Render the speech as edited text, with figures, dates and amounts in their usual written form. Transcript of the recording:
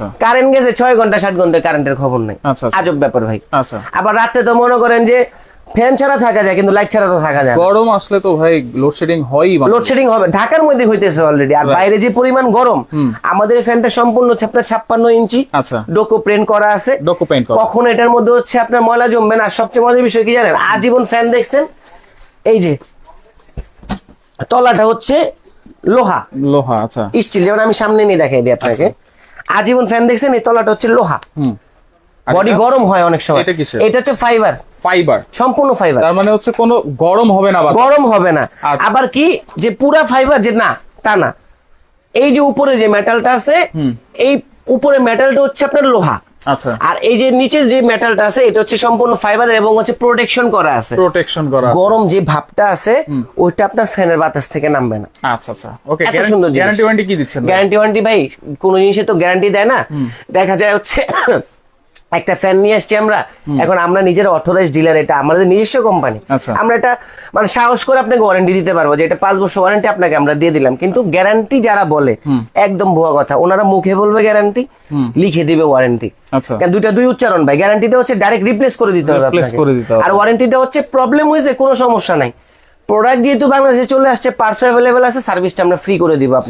আচ্ছা কারেন্ট গেছে 6 ঘন্টা 7 ঘন্টা কারেন্টের খবর নাই। আচ্ছা আজব ব্যাপার ভাই। আচ্ছা আবার রাতে তো মনে করেন যে ফ্যান ছাড়া থাকা যায় কিন্তু লাইট ছাড়া তো থাকা যায় না। গরম আসলে তো ভাই লোডশেডিং হয়ই। লোডশেডিং হবে, ঢাকার মধ্যে হইতেছে অলরেডি। আর বাইরে যে পরিমাণ গরম, আমাদের ফ্যানটা সম্পূর্ণ হচ্ছে আপনার 56 ইঞ্চি আচ্ছা ডোকো প্রিন্ট করা আছে। ডোকো পেইন্ট করা। কখনো এটার মধ্যে হচ্ছে আপনার ময়লা জমবে না। আর সবচেয়ে মজার বিষয় কি জানেন, আজীবন ফ্যান দেখছেন, এই যে তলাটা হচ্ছে লোহা লোহা। আচ্ছা স্টিল, যেমন আমি সামনে নিয়ে দেখাই দিই আপনাকে। আজীবন ফ্যান দেখছেন, এই তলাটা হচ্ছে লোহা। আর বডি এটা? গরম হয় অনেক সময়। এটা কিসের? এটা হচ্ছে ফাইবার, ফাইবার। সম্পূর্ণ ফাইবার। তার মানে হচ্ছে কোনো গরম হবে না, গরম হবে না। আর- আবার কি যে পুরা ফাইবার যে না, তা না। এই যে উপরে যে মেটালটা আছে, এই উপরে মেটালটা হচ্ছে আপনার লোহা। আচ্ছা আর এই যে নিচে যে মেটালটা আছে এটা হচ্ছে সম্পূর্ণ ফাইবার এবং হচ্ছে প্রোটেকশন করা আছে। প্রোটেকশন করা আছে। গরম যে ভাবটা আছে ওইটা আপনার ফ্যানের বাতাস থেকে নামবে না। আচ্ছা আচ্ছা ওকে। এত সুন্দর জিনিস। গ্যারান্টি ওয়ারেন্টি কি দিচ্ছেন? গ্যারান্টি ওয়ারেন্টি ভাই কোন জিনিসে তো গ্যারান্টি দেয় না। দেখা যায় হচ্ছে একটা ফ্যান নিয়ে আসছি আমরা, এখন আমরা নিজের অথরাইজ ডিলার, এটা আমাদের নিজস্ব কোম্পানি। আচ্ছা। আমরা এটা মানে সাহস করে আপনাকে ওয়ারেন্টি দিতে পারবো যে এটা 5 বছর ওয়ারেন্টি আপনাকে আমরা দিয়ে দিলাম। কিন্তু গ্যারান্টি যারা বলে একদম ভুয়া কথা। ওনারা মুখে বলবে গ্যারান্টি, লিখে দিবে ওয়ারেন্টি। আচ্ছা কারণ দুই উচ্চারণ ভাই। গ্যারান্টিটা হচ্ছে ডাইরেক্ট রিপ্লেস করে দিতে হবে Replace আপনাকে। করে দিতে হবে। আর ওয়ারেন্টিটা হচ্ছে প্রবলেম হয়েছে কোনো সমস্যা নাই, প্রোডাক্ট যেহেতু বাংলাদেশে চলে আসছে, পার্টস অ্যাভেলেবেল আছে, সার্ভিসটা আমরা ফ্রি করে দিব আপনাকে।